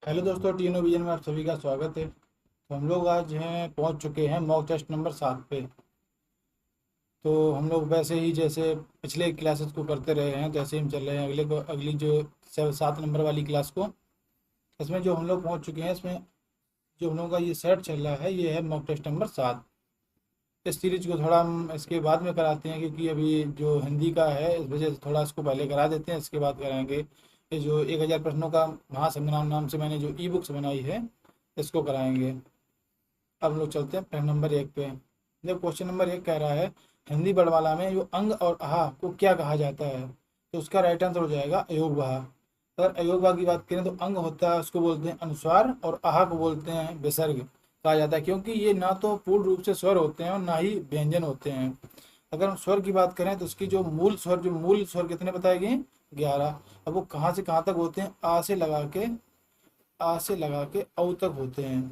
Hello दोस्तों, टीनो vision में आप सभी का स्वागत है। तो हम लोग आज हैं पहुंच चुके हैं मॉक टेस्ट नंबर 7 पे। तो हम लोग वैसे ही जैसे पिछले क्लासेस को करते रहे हैं, जैसे हम चल रहे हैं अगली जो 7 नंबर वाली क्लास को। इसमें जो हम लोग पहुंच चुके हैं, इसमें जो हम लोग का ये सेट चल रहा है, ये है मॉक टेस्ट नंबर 7। इस सीरीज को थोड़ा हम इसके बाद में कराते हैं, क्योंकि अभी जो हिंदी का है इस वजह से थोड़ा इसको पहले करा देते हैं, इसके बाद कराएंगे। ये जो 1000 प्रश्नों का महासंग्राम नाम से मैंने जो ई बुक्स बनाई है, इसको कराएंगे। अब हम लोग चलते हैं प्रश्न नंबर 1 पे। जब क्वेश्चन नंबर 1 कह रहा है, हिंदी वर्णमाला में जो अंग और आहा को क्या कहा जाता है, तो उसका राइट आंसर हो जाएगा अयोगवाह। अगर अयोगवाह की बात करें तो अंग होता है, उसको बोलते हैं अनुस्वार, और आहा को बोलते हैं विसर्ग कहा जाता है, क्योंकि ये ना तो पूर्ण रूप से स्वर होते हैं और ना ही व्यंजन होते हैं। अगर हम स्वर की बात करें तो उसकी जो मूल स्वर कितने बताए गए? 11। अब वो कहाँ से कहाँ तक होते हैं? आ से लगा के औ तक होते हैं।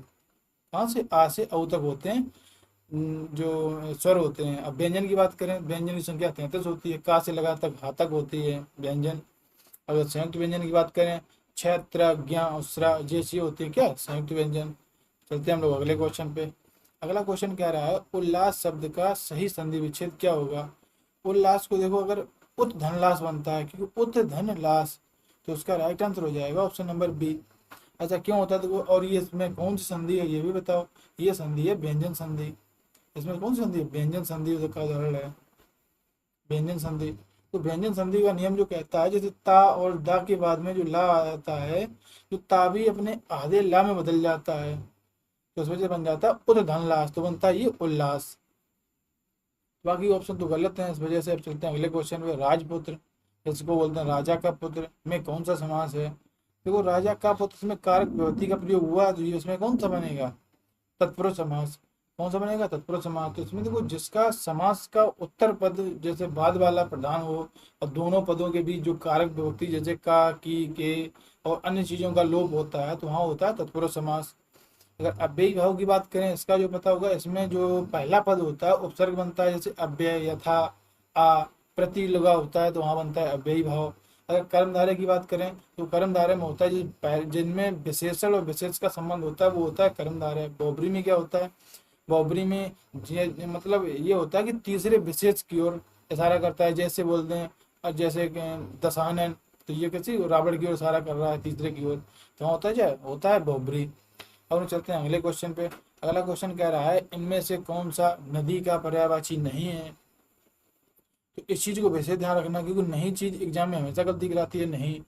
कहाँ से? आ से औ तक होते हैं। जो स्वर होते हैं। अब व्यंजन की बात करें, व्यंजन की संख्या 33 होती है। का से लगा तक हा तक होती है व्यंजन। अगर संयुक्त व्यंजन की बात करें, छ त्र ज्ञ उसरा जैसी होती है क्या संयुक्त व्यंजन। चलते हैं हम लोग अगले क्वेश्चन पे। अगला क्वेश्चन कह रहा है, उल्लास शब्द का सही संधि विच्छेद क्या होगा? उल्लास को देखो, अगर उत धनलास बनता है, क्योंकि उत धन लास, तो उसका राइट आंसर हो जाएगा ऑप्शन नंबर बी। ऐसा क्यों होता है देखो, और ये इसमें कौन सी संधि है ये भी बताओ। ये संधि है व्यंजन संधि। इसमें कौन सी संधि है? व्यंजन संधि का उदाहरण है व्यंजन संधि। तो व्यंजन संधि का नियम जो कहता है, जैसे ता और दा के बाद में जो ला आ जाता है, तो ता भी अपने आधे ला में बदल जाता है, तो उस वजह से बन जाता है उत धनलास, तो बनता है ये उल्लास। बाकी ऑप्शन तो गलत है, इस वजह से अब चलते हैं अगले क्वेश्चन पे। राजपुत्र, इसको बोलते हैं राजा का पुत्र, में कौन सा समास है? देखो, राजा का पुत्र में कारक विभक्ति का प्रयोग हुआ है, तो ये उसमें कौन सा बनेगा? तत्पुरुष समास। कौन सा बनेगा? तत्पुरुष समास। तो इसमें देखो, जिसका समास का उत्तर पद जैसे बाद वाला प्रधान हो, और दोनों पदों के बीच जो कारक विभक्ति जैसे का, की, के और अन्य चीजों का लोप होता है, तो वहाँ होता है तत्पुरुष समास। अगर अव्ययी भाव की बात करें, इसका जो पता होगा, इसमें जो पहला पद होता है उपसर्ग बनता है, जैसे अव्यय, यथा, आ, प्रति लगा होता है, तो वहाँ बनता है अव्ययी भाव। अगर कर्मधारय की बात करें, तो कर्मधारय में होता है जिनमें विशेषण और विशेष का संबंध होता है, वो होता है कर्मधारय। बहुब्री में क्या होता है? बहुब्री में मतलब ये होता है कि तीसरे विशेष की ओर इशारा करता है, जैसे बोलते हैं जैसे दशानन, तो ये किसी रावण की ओर इशारा कर रहा है, तीसरे की ओर, तो वहाँ होता है क्या? होता है बहुब्री। अब हम चलते हैं अगले क्वेश्चन पे। अगला क्वेश्चन कह रहा है, इनमें से कौन सा नदी का पर्यायवाची नहीं है? तो इस चीज को वैसे ध्यान रखना, क्योंकि नहीं चीज एग्जाम में हमेशा गलती कराती है। नहीं,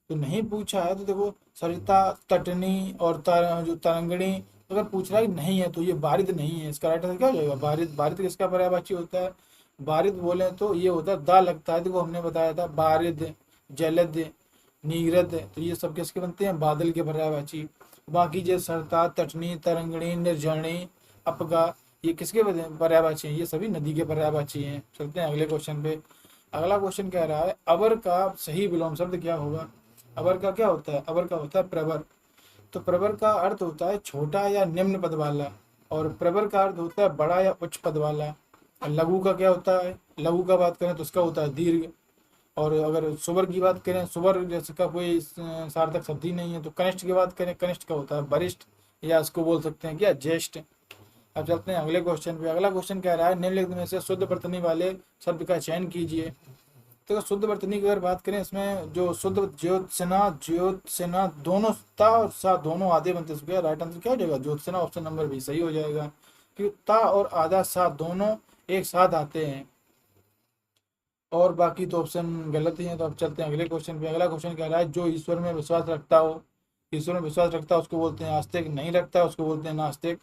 तो नहीं पूछा है तो देखो, सरिता, तटनी और जो तरंगणी, अगर पूछ रहा है कि नहीं है, तो ये बारिद नहीं है। इसका राइट आंसर क्या हो जाएगा? बारिद। बारिद किसका पर्यायवाची होता है? बारिद बोले तो ये होता है दा लगता है, देखो हमने बताया था बारिद, जलद, नीरद, तो ये सब किसके बनते हैं? बादल के पर्यायवाची। बाकी जो सरता, तटनी, तरंगणी, निर्जणी, अपगा, ये किसके पर्यायवाची हैं? ये सभी नदी के पर्यायवाची हैं। चलते हैं अगले क्वेश्चन पे। अगला क्वेश्चन कह रहा है, अवर का सही विलोम शब्द क्या होगा? अवर का क्या होता है? अवर का होता है प्रवर। तो प्रवर का अर्थ होता है छोटा या निम्न पद वाला, और प्रवर का अर्थ होता है बड़ा या उच्च पद वाला। और लघु का क्या होता है? लघु का बात करें तो उसका होता है दीर्घ। और अगर सुवर की बात करें, सुवर जैसे का कोई सार्थक शब्द ही नहीं है। तो कनिष्ठ की बात करें, कनिष्ठ का होता है वरिष्ठ, या उसको बोल सकते हैं क्या? ज्येष्ठ। अब चलते हैं अगले क्वेश्चन पे। अगला क्वेश्चन कह रहा है, निम्नलिखित में से शुद्ध वर्तनी वाले शब्द का चयन कीजिए। तो शुद्ध वर्तनी की अगर बात करें, इसमें जो शुद्ध ज्योत्सना दोनों ता और सा दोनों आधे बनते हैं। राइट आंसर क्या हो जाएगा? ज्योत्सना। ऑप्शन नंबर भी सही हो जाएगा, क्योंकि ता और आधा सा दोनों एक साथ आते हैं, और बाकी तो ऑप्शन गलत ही है। तो अब चलते हैं अगले क्वेश्चन पे। अगला क्वेश्चन कह रहा है, जो ईश्वर में विश्वास रखता हो, ईश्वर में विश्वास रखता है उसको बोलते हैं आस्तिक, नहीं रखता है उसको बोलते हैं नास्तिक।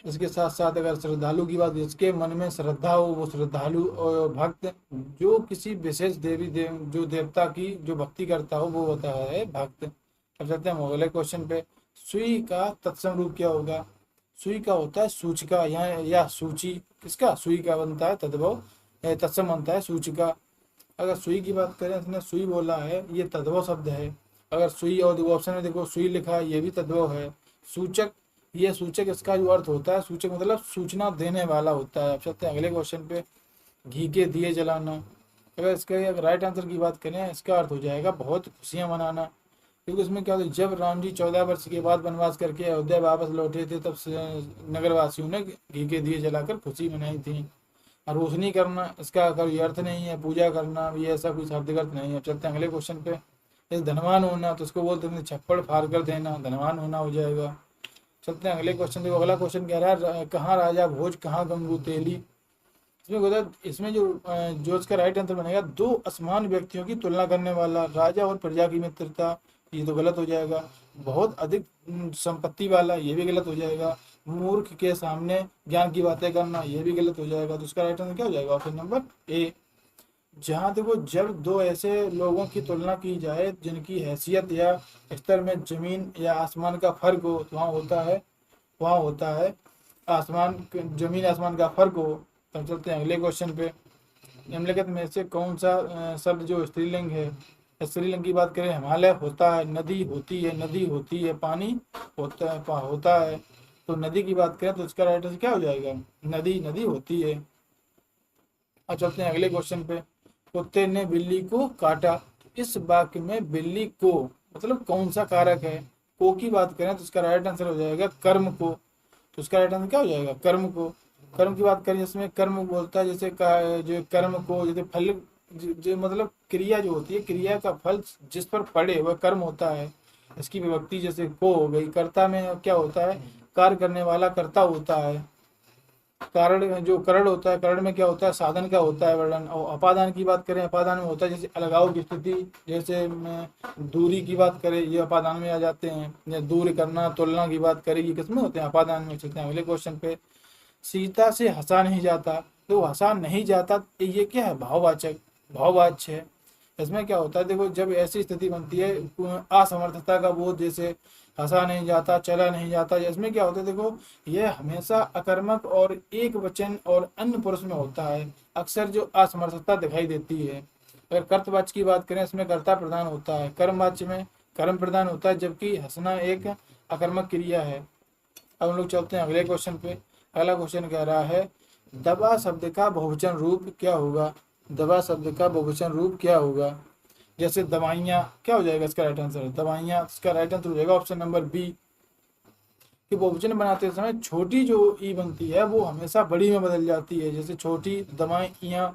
इसके साथ साथ अगर श्रद्धालु की बात, जिसके मन में श्रद्धा हो वो श्रद्धालु, और भक्त जो किसी विशेष जो देवता की जो भक्ति करता हो वो होता है भक्त। अब चलते हैं अगले क्वेश्चन पे। सुई का तत्सम रूप क्या होगा? सुई का होता है सूचिका, या सूची। किसका? सुई का बनता है तद्भव, तत्सम बनता है सूचिका। अगर सुई की बात करें, इसने सुई बोला है, ये तद्भव शब्द है। अगर सुई, और ऑप्शन में देखो सुई लिखा है, ये भी तद्भव है। सूचक, ये सूचक, इसका जो अर्थ होता है सूचक मतलब सूचना देने वाला होता है। अब चलते हैं अगले क्वेश्चन पे। घी के दिए जलाना, अगर इसका राइट आंसर की बात करें, इसका अर्थ हो जाएगा बहुत खुशियां मनाना। क्योंकि उसमें क्या होता है, जब राम जी 14 वर्ष के बाद वनवास करके अयोध्या वापस लौटे थे, तब से नगरवासियों ने घी के दिए जलाकर खुशी मनाई थी। और रोशनी करना, इसका कोई अर्थ नहीं है, पूजा करना ये ऐसा कोई शाब्दिक अर्थ नहीं है। चलते हैं अगले क्वेश्चन पे। जैसे धनवान होना, तो उसको बोलते हैं छप्पड़ फाड़ कर देना, धनवान होना हो जाएगा। चलते हैं अगले क्वेश्चन देखो। अगला क्वेश्चन कह रहा है कहाँ राजा भोज कहाँ गंगू तेली। इसमें होता है, इसमें जो इसका राइट आंसर बनेगा, दो असमान व्यक्तियों की तुलना करने वाला, राजा और प्रजा की मित्रता, ये तो गलत हो जाएगा। बहुत अधिक संपत्ति वाला, ये भी गलत हो जाएगा। मूर्ख के सामने ज्ञान की बातें करना, ये भी गलत हो जाएगा। तो इसका राइट आंसर क्या हो जाएगा, ऑप्शन नंबर ए। जहाँ देखो, जब दो ऐसे लोगों की तुलना की जाए जिनकी हैसियत या स्तर में जमीन या आसमान का फर्क हो, तो वहाँ होता है आसमान, जमीन आसमान का फर्क हो। तब चलते हैं अगले क्वेश्चन पे। निम्नलिखित में से कौन सा शब्द जो स्त्रीलिंग है। स्त्रीलिंग की बात करें, हिमालय होता है, नदी होती है, नदी होती है, पानी होता है। तो नदी की बात करें तो इसका राइट आंसर क्या हो जाएगा, नदी, नदी होती है। अब चलते हैं अगले क्वेश्चन पे। कुत्ते ने बिल्ली को काटा। इस वाक्य में बिल्ली को मतलब कौन सा कारक है। को की बात करें तो इसका राइट आंसर हो जाएगा कर्म को। तो इसका राइट आंसर क्या हो जाएगा, कर्म को। कर्म की बात करें जिसमें कर्म बोलता है, जैसे जो कर्म को, जैसे फल, जो मतलब क्रिया जो होती है, क्रिया का फल जिस पर पड़े वह कर्म होता है। इसकी विभक्ति जैसे को हो गई। कर्ता में क्या होता है, कार्य करने वाला कर्ता होता है। कारण जो करण होता है, करण में क्या होता है, साधन का होता है वर्णन। और अपादान की बात करें, अपादान में होता है जैसे अलगाव की स्थिति, जैसे दूरी की बात करें, ये अपादान में आ जाते हैं। या दूर करना, तुलना की बात करें, ये किसमें होते हैं, अपादान में। चलते हैं अगले क्वेश्चन पे। सीता से हंसा नहीं जाता। तो हंसा नहीं जाता, ये क्या है, भाववाचक, भाववाच्य है। इसमें क्या होता है, देखो जब ऐसी स्थिति बनती है असमर्थता का बोध, जैसे हंसा नहीं जाता, चला नहीं जाता, इसमें क्या होता है, देखो यह हमेशा अकर्मक और एक वचन और अन्य पुरुष में होता है। अक्सर जो असमर्थता दिखाई देती है। अगर कर्तवाच्य की बात करें, इसमें कर्ता प्रधान होता है। कर्मवाच्य में कर्म प्रधान होता है, जबकि हंसना एक अकर्मक क्रिया है। अब हम लोग चलते हैं अगले क्वेश्चन पे। अगला क्वेश्चन कह रहा है दवा शब्द का बहुवचन रूप क्या होगा। दवा शब्द का बहुवचन रूप क्या होगा। जैसे दवाइयाँ, क्या हो जाएगा इसका राइट आंसर, दवाइयाँ। इसका राइट आंसर हो जाएगा ऑप्शन नंबर बी, कि बहुवचन बनाते समय छोटी जो ई बनती है वो हमेशा बड़ी में बदल जाती है। जैसे छोटी दवाइयाँ,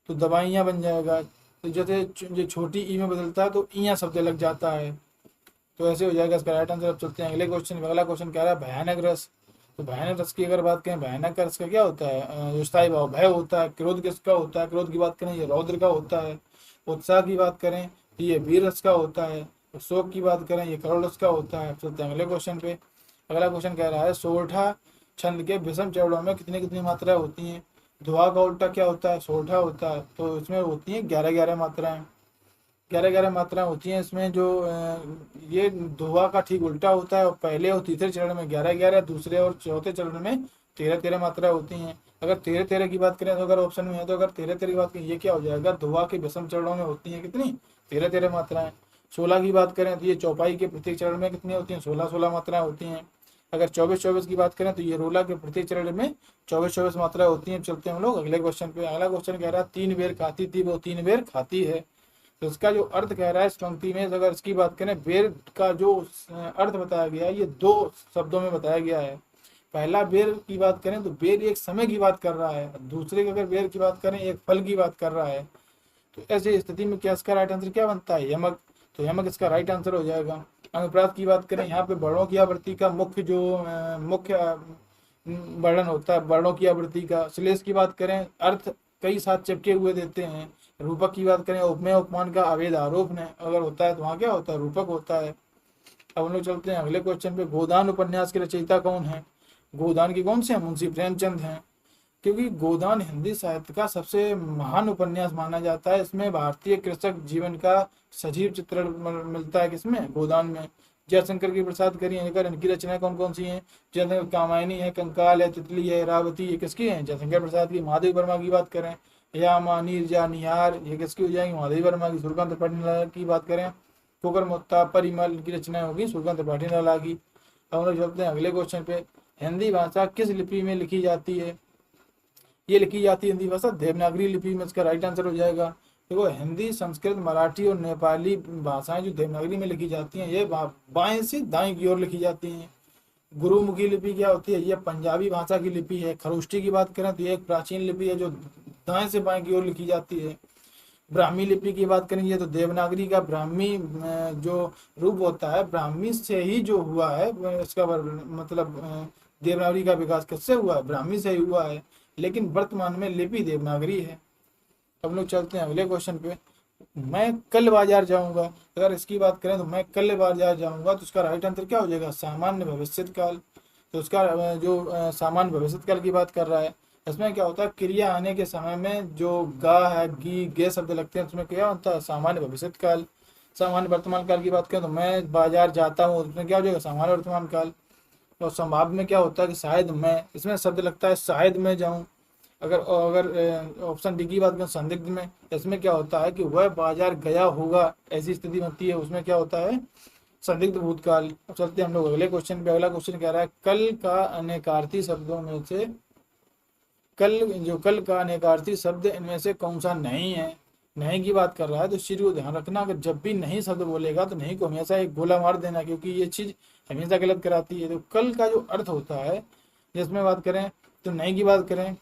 तो दवाइयाँ बन जाएगा। तो जैसे जो छोटी ई में बदलता है तो इयाँ शब्द लग जाता है। तो ऐसे हो जाएगा इसका राइट आंसर। अब चलते हैं अगले क्वेश्चन। अगला क्वेश्चन कह रहा है भयानक रस। तो भयानक रस की अगर बात करें, भयानक रस का क्या होता है, जो स्थायी भाव, भय होता है। क्रोध किसका होता है, क्रोध की बात करें ये रौद्र का होता है। उत्साह की बात करें तो ये वीर रस का होता है। और शोक की बात करें ये करुण रस का होता है। चलते हैं अगले क्वेश्चन पे। अगला क्वेश्चन कह रहा है सोरठा छंद के विषम चरणों में कितनी कितनी मात्राएं होती हैं। दुआ का उल्टा क्या होता है, सोरठा होता है। तो इसमें होती हैं 11 मात्राएं। 11 मात्राएं होती हैं इसमें। जो ये दोहा का ठीक उल्टा होता है। और पहले और तीसरे चरण में 11, दूसरे और चौथे चरण में 13 मात्राएं होती हैं। अगर 13 की बात करें तो अगर ऑप्शन में है, तो अगर 13 की बात करें ये क्या हो जाएगा, दोहा के विषम चरणों में होती हैं कितनी, 13 मात्राएं। 16 की बात करें तो ये चौपाई के प्रत्येक चरण में कितनी होती हैं, 16 मात्राएं होती हैं। अगर 24 की बात करें तो ये रोला के प्रत्येक चरण में 24 मात्राएं होती हैं। चलते हैं हम लोग अगले क्वेश्चन पे। अगला क्वेश्चन कह रहा है 3 बेर खाती थी वो 3 बेर खाती है। तो इसका जो अर्थ कह रहा है इस पंक्ति में, अगर इसकी बात करें, बेर का जो अर्थ बताया गया है ये 2 शब्दों में बताया गया है। पहला बेर की बात करें तो बेर एक समय की बात कर रहा है। दूसरे की अगर बेर की बात करें एक फल की बात कर रहा है। तो ऐसी स्थिति में क्या इसका राइट आंसर क्या बनता है, यमक। तो यमक इसका राइट आंसर हो जाएगा। अनुप्रास की बात करें, यहाँ पे वर्णों की आवृत्ति का मुख्य जो मुख्य वर्णन होता है, वर्णों की आवृत्ति का। श्लेष की बात करें, अर्थ कई साथ चिपके हुए देते हैं। रूपक की बात करें, उपमेय उपमान का अवैध आरोप ने अगर होता है तो वहाँ क्या होता है, रूपक होता है। अब हम लोग चलते हैं अगले क्वेश्चन पे। गोदान उपन्यास के रचयिता कौन है। गोदान के कौन से हैं, मुंशी प्रेमचंद हैं। क्योंकि गोदान हिंदी साहित्य का सबसे महान उपन्यास माना जाता है। इसमें भारतीय कृषक जीवन का सजीव चित्रण मिलता है किसमें, गोदान में। जयशंकर की प्रसाद करी अगर इनकी रचनाएं कौन कौन सी हैं, जयशंकर कामायनी है, कंकाल है, तितली है, रावती, ये किसकी है, जयशंकर प्रसाद की। महादेव वर्मा की बात करें, या मानीर जा निहार, ये किसकी हो जाएंगी, महादेव वर्मा की। सूर्यकांत त्रिपाठी की बात करें, कोकर मुत्ता, परिमल, इनकी रचनाएं होगी सूर्यकांत त्रिपाठी लाला की। अब हम लोग चलते हैं अगले क्वेश्चन पे। हिंदी भाषा किस लिपि में लिखी जाती है। ये लिखी जाती है हिंदी भाषा देवनागरी लिपि में। इसका राइट आंसर हो जाएगा देखो हिंदी, संस्कृत, मराठी और नेपाली भाषाएं जो देवनागरी में लिखी जाती हैं, ये बाएं से दाएं की ओर लिखी जाती हैं। गुरुमुखी लिपि क्या होती है, ये पंजाबी भाषा की लिपि है। खरोष्टी की बात करें तो ये एक प्राचीन लिपि है जो दाएं से बाएं की ओर लिखी जाती है। ब्राह्मी लिपि की बात करेंगे तो देवनागरी का ब्राह्मी जो रूप होता है, ब्राह्मी से ही जो हुआ है, इसका मतलब देवनागरी का विकास किससे हुआ है, ब्राह्मी से ही हुआ है। लेकिन वर्तमान में लिपि देवनागरी है। हम लोग चलते हैं अगले क्वेश्चन पे। मैं कल बाजार जाऊंगा, अगर इसकी बात करें तो मैं कल बाजार जाऊंगा, तो उसका राइट आंसर क्या हो जाएगा, सामान्य भविष्यत काल। तो उसका जो सामान्य भविष्यत काल की बात कर रहा है, इसमें क्या होता है, क्रिया आने के समय में जो गा है, गी, गे शब्द लगते हैं, उसमें क्या होता है, सामान्य भविष्यत काल। सामान्य वर्तमान काल की बात करें तो मैं बाजार जाता हूँ, उसमें क्या हो जाएगा, सामान्य वर्तमान काल। और संभाव्य में क्या होता है कि शायद मैं, इसमें शब्द लगता है शायद मैं जाऊँ। अगर अगर ऑप्शन डी की बात करें संदिग्ध में, इसमें क्या होता है कि वह बाजार गया होगा, ऐसी स्थिति बनती है, उसमें क्या होता है, संदिग्ध भूतकाल। अब चलते हैं हम लोग अगले क्वेश्चन पे। अगला क्वेश्चन कह रहा है कल का अनेकार्थी शब्दों में से, कल का अनेकार्थी शब्द इनमें से कौन सा नहीं है। नहीं की बात कर रहा है तो इस चीज को ध्यान रखना, अगर जब भी नहीं शब्द बोलेगा तो नहीं को हमेशा एक गोला मार देना, क्योंकि ये चीज हमेशा गलत कराती है। तो कल का जो अर्थ होता है, जिसमें बात करें तो नहीं की बात करें,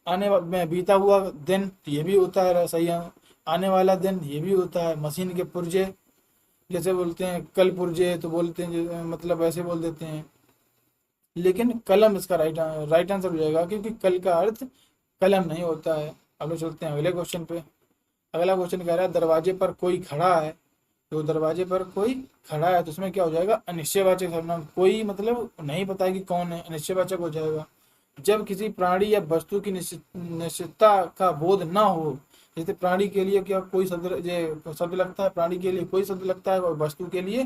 आने में बीता हुआ दिन, ये भी होता है सही है। आने वाला दिन, ये भी होता है। मशीन के पुर्जे, जैसे बोलते हैं कल पुर्जे, तो बोलते हैं मतलब ऐसे बोल देते हैं। लेकिन कलम इसका राइट आंसर हो जाएगा, क्योंकि कल का अर्थ कलम नहीं होता है। अब लोग चलते हैं अगले क्वेश्चन पे। अगला क्वेश्चन कह रहा है दरवाजे पर कोई खड़ा है। तो दरवाजे पर कोई खड़ा है, तो उसमें क्या हो जाएगा, अनिश्चयवाचक सर्वनाम। कोई मतलब नहीं पता है कि कौन है, अनिश्चयवाचक हो जाएगा। जब किसी प्राणी या वस्तु की निश्चितता का बोध ना हो, जैसे प्राणी के लिए क्या कोई शब्द लगता है, प्राणी के लिए कोई शब्द लगता है, और वस्तु के लिए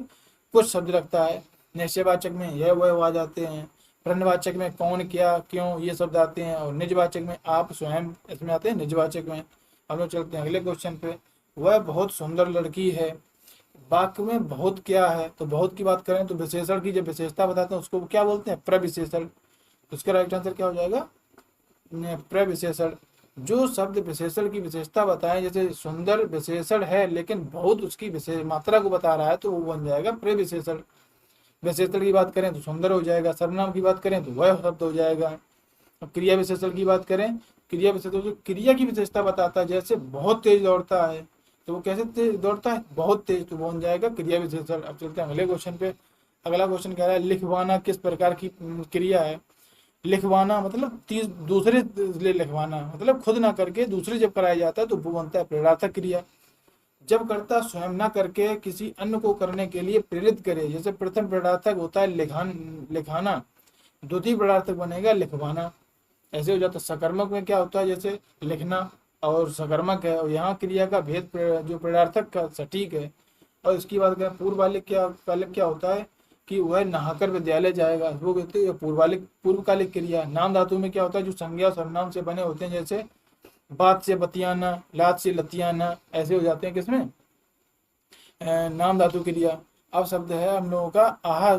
कुछ शब्द लगता है। निश्चयवाचक में यह वह आ जाते हैं, प्रश्नवाचक में कौन क्या क्यों ये शब्द आते हैं, और निजवाचक में आप स्वयं, इसमें आते हैं निजवाचक में। हम लोग चलते हैं अगले क्वेश्चन पे। वह बहुत सुंदर लड़की है। वाक्य में बहुत क्या है, तो बहुत की बात करें तो विशेषण की जब विशेषता बताते हैं उसको क्या बोलते हैं, प्रविशेषण। उसका राइट आंसर क्या हो जाएगा, प्रविशेषण। जो शब्द विशेषण की विशेषता बताएं, जैसे सुंदर विशेषण है लेकिन बहुत उसकी विशेष मात्रा को बता रहा है, तो वो बन जाएगा प्रविशेषण। विशेषण की बात करें तो सुंदर हो जाएगा। सर्वनाम की बात करें तो वह शब्द हो जाएगा। अब क्रिया विशेषण की बात करें, क्रिया विशेषण जो क्रिया की विशेषता बताता है, जैसे बहुत तेज दौड़ता है, तो वो कैसे तेज दौड़ता है, बहुत तेज, तो वो बन जाएगा क्रिया विशेषण। अब चलते हैं अगले क्वेश्चन पे। अगला क्वेश्चन कह रहा है लिखवाना किस प्रकार की क्रिया है। लिखवाना मतलब दूसरे लिए लिखवाना, मतलब खुद ना करके दूसरे जब कराया जाता है तो वो बनता है प्रेरणार्थक क्रिया। जब कर्ता स्वयं ना करके किसी अन्य को करने के लिए प्रेरित करे, जैसे प्रथम प्रेरणार्थक होता है लिखाना, द्वितीय प्रेरणार्थक बनेगा लिखवाना, ऐसे हो जाता है। सकर्मक में क्या होता है, जैसे लिखना और सकर्मक है, और यहाँ क्रिया का भेद जो प्रेरणार्थक का सटीक है। और इसकी बात करें पूर्वकालिक, कालिक क्या होता है कि वह नहाकर विद्यालय जाएगा, वो कहते हैं पूर्वकालिक क्रिया। नाम धातु में क्या होता है, जो संज्ञा और सर्वनाम से बने होते हैं, जैसे बात से बतियाना, लात से लतियाना, ऐसे हो जाते हैं किसमें, नाम धातु क्रिया। अब शब्द है हम लोगों का आह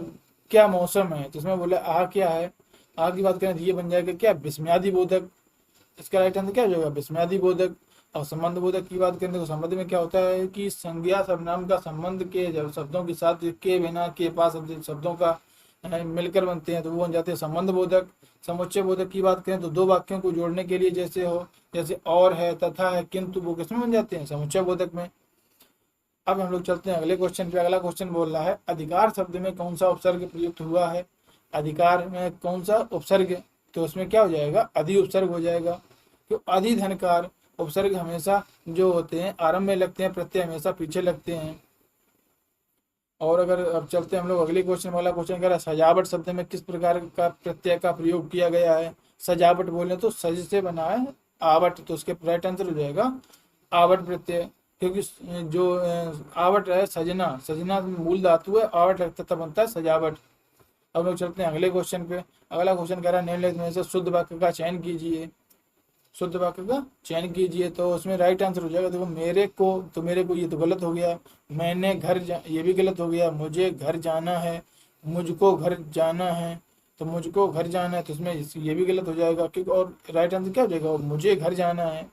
क्या मौसम है, जिसमें बोले आह क्या है। आह की बात करें तो ये बन जाएगा क्या, विस्मयादि बोधक। इसका राइट आंसर क्या हो जाएगा, विस्मयादि बोधक। और संबंध बोधक की बात करें तो संबंध में क्या होता है कि संज्ञा सर्वनाम का संबंध के जब शब्दों के साथ के बिना के पास शब्दों का मिलकर बनते हैं, तो वो बन जाते हैं संबंध बोधक। समुच्चय बोधक की बात करें तो दो वाक्यों को जोड़ने के लिए जैसे हो, जैसे और है, तथा है, किंतु, वो किसमें बन जाते हैं, समुच्चय बोधक में। अब हम लोग चलते हैं अगले क्वेश्चन पे। अगला क्वेश्चन बोल रहा है अधिकार शब्द में कौन सा उपसर्ग प्रयुक्त हुआ है। अधिकार में कौन सा उपसर्ग, तो उसमें क्या हो जाएगा, अधि उपसर्ग हो जाएगा। क्यों, अधि धनकार। उपसर्ग हमेशा जो होते हैं आरंभ में लगते हैं, प्रत्यय हमेशा पीछे लगते हैं। और अगर अब चलते हैं हम लोग अगले क्वेश्चन वाला क्वेश्चन कह रहा है सजावट शब्द में किस प्रकार का प्रत्यय का प्रयोग किया गया है। सजावट बोले तो सज से बना है आवट, तो उसके राइट आंसर हो जाएगा आवट प्रत्यय। क्योंकि जो आवट है सजना, सजना मूल धातु है, आवट लगता तब बनता है सजावट। अब लोग चलते हैं अगले क्वेश्चन पे। अगला क्वेश्चन कह रहा है निम्नलिखित में से शुद्ध वाक्य का चयन कीजिए। शुद्ध वाक्य का चयन कीजिए, तो उसमें राइट आंसर हो जाएगा, देखो मेरे को, तो मेरे को ये तो गलत हो गया। मैंने ये भी गलत हो गया। मुझे घर जाना है, मुझको घर जाना है, तो मुझको घर जाना है, तो इसमें ये भी गलत हो जाएगा। क्योंकि और राइट आंसर क्या हो जाएगा, मुझे घर जाना है।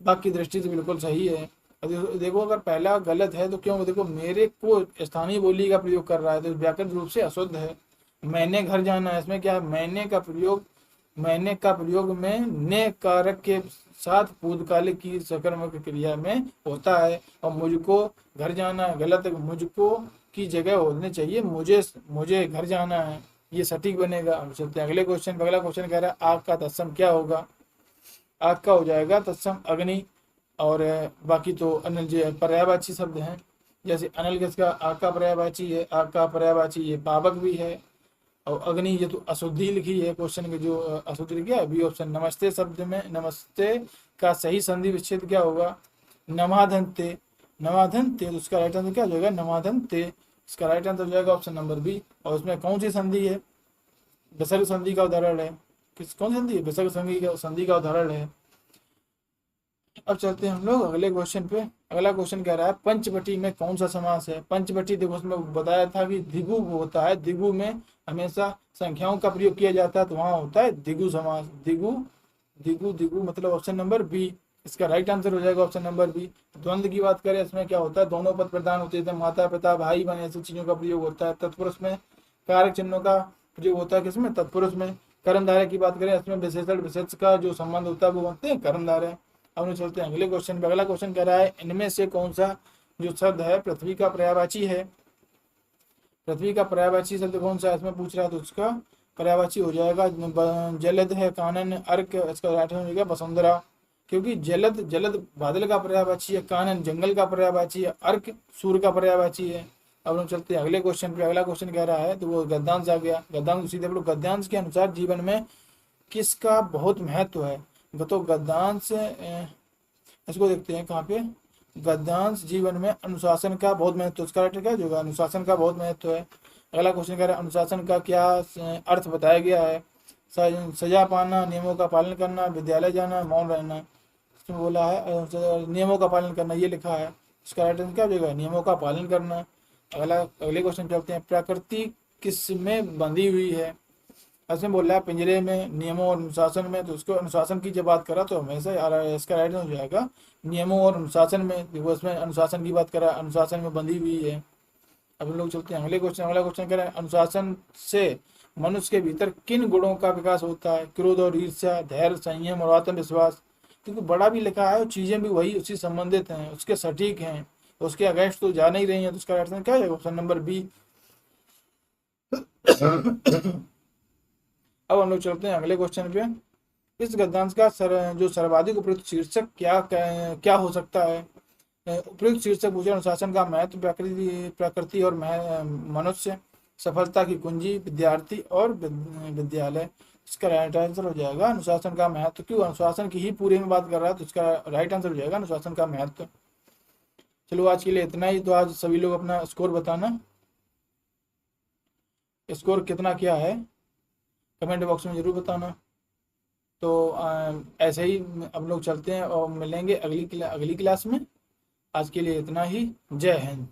बाकी दृष्टि से बिल्कुल सही है। देखो अगर पहला गलत है तो क्यों, देखो मेरे को स्थानीय बोली का प्रयोग कर रहा है तो व्याकरण रूप से अशुद्ध है। मैंने घर जाना है, इसमें क्या है, मैंने का प्रयोग में ने कारक के साथ भूतकालिक की सकर्मक क्रिया में होता है। और मुझको घर जाना है गलत है, मुझको की जगह होनी चाहिए मुझे घर जाना है, ये सटीक बनेगा। अब चलते हैं अगले क्वेश्चन। अगला क्वेश्चन कह रहा है आग का तत्सम क्या होगा। आग का हो जाएगा तत्सम अग्नि। और बाकी तो अनिल जो पर्यायवाची शब्द हैं, जैसे अनिल किसका, आग का पर्यायवाची है, आग का पर्यायवाची ये पावक भी है। और अग्नि ये तो अशुद्धि लिखी है क्वेश्चन के, जो अशुद्धि लिखी है बी ऑप्शन। नमस्ते शब्द में नमस्ते का सही संधि विच्छेद क्या होगा, नमाधनते। नमाधनते तो उसका राइट आंसर क्या हो जाएगा, नमाधनते। इसका राइट आंसर हो जाएगा ऑप्शन नंबर बी। और उसमें कौन सी संधि है, विसर्ग संधि का उदाहरण है। कौन सी संधि है, विसर्ग संधि का उदाहरण है। अब चलते हैं हम लोग अगले क्वेश्चन पे। अगला क्वेश्चन कह रहा है पंचवटी में कौन सा समास है। पंचवटी देखो उसमें बताया था कि दिगु होता है, दिगु में हमेशा संख्याओं का प्रयोग किया जाता है तो वहां होता है दिगु समास। दिगु दिगु दिगु मतलब ऑप्शन नंबर बी। इसका राइट आंसर हो जाएगा ऑप्शन नंबर बी। द्वंद्व की बात करें इसमें क्या होता है, दोनों पद प्रधान होते हैं, माता पिता भाई बहन ऐसी चीजों का प्रयोग होता है। तत्पुरुष में कारक चिन्हों का प्रयोग होता है, किसमें, तत्पुरुष में। कर्मधारय की बात करें इसमें विशेषण विशेष का जो संबंध होता है वो बनते हैं कर्मधारय। अब हम चलते हैं अगले क्वेश्चन पे। अगला क्वेश्चन कह रहा है इनमें से कौन सा जो शब्द है पृथ्वी का पर्यायवाची है। पृथ्वी का पर्यायवाची शब्द कौन सा है इसमें पूछ रहा है, तो उसका पर्यायवाची हो जाएगा जलद है, कानन, अर्क। इसका राइट आंसर हो जाएगा वसुंधरा, क्योंकि जलद जलद बादल का पर्यायवाची है, कानन जंगल का पर्यायवाची है, अर्क सूर्य का पर्यायवाची है। अब हम चलते हैं अगले क्वेश्चन पे। अगला क्वेश्चन कह रहा है तो वो गद्यांश आ गया। गद्यांश सीधे पढ़ो। गद्यांश के अनुसार जीवन में किसका बहुत महत्व है। तो गद्यांश इसको देखते हैं कहाँ पे, गद्यांश जीवन में अनुशासन का बहुत महत्व। उसका राइट क्या होगा, अनुशासन का बहुत महत्व है। अगला क्वेश्चन कह रहा है अनुशासन का क्या अर्थ बताया गया है। सजा पाना, नियमों का पालन करना, विद्यालय जाना, मौन रहना। इसमें बोला है नियमों का पालन करना, ये लिखा है। इसका राइट आंसर क्या हो जाएगा, नियमों का पालन करना। अगले क्वेश्चन चलते हैं। प्रकृति किस में बंधी हुई है। इसमें बोल रहा है पिंजरे में, नियमों और अनुशासन में। तो उसको अनुशासन की जब बात करा तो हमेशा आ रहा है, इसका राइट हो जाएगा नियमों और अनुशासन में। देखो इसमें अनुशासन की बात करा, अनुशासन में बंधी हुई है। अब हम लोग चलते हैं अगले क्वेश्चन। अगला क्वेश्चन कह रहा है अनुशासन से मनुष्य के भीतर किन गुणों का विकास होता है। क्रोध और ईर्ष्या, धैर्य, संयम और आत्मविश्वास। क्योंकि बड़ा भी लिखा है और चीजें भी वही उसी संबंधित हैं, उसके सटीक हैं, उसके अगेंस्ट तो जा नहीं रही है। तो उसका राइट आंसर क्या है, ऑप्शन नंबर बी। अब हम लोग चलते हैं अगले क्वेश्चन पे। इस गद्यांश का जो सर्वाधिक उपयुक्त शीर्षक क्या हो सकता है। उपयुक्त शीर्षक पूछे अनुशासन का महत्व, प्रकृति और मनुष्य, सफलता की कुंजी, विद्यार्थी और विद्यालय। इसका राइट आंसर हो जाएगा अनुशासन का महत्व। क्यों, अनुशासन की ही पूरे में बात कर रहा है तो इसका राइट आंसर हो जाएगा अनुशासन का महत्व। चलो आज के लिए इतना ही। तो आज सभी लोग अपना स्कोर बताना, स्कोर कितना क्या है कमेंट बॉक्स में जरूर बताना। तो ऐसे ही हम लोग चलते हैं और मिलेंगे अगली क्लास में। आज के लिए इतना ही। जय हिंद।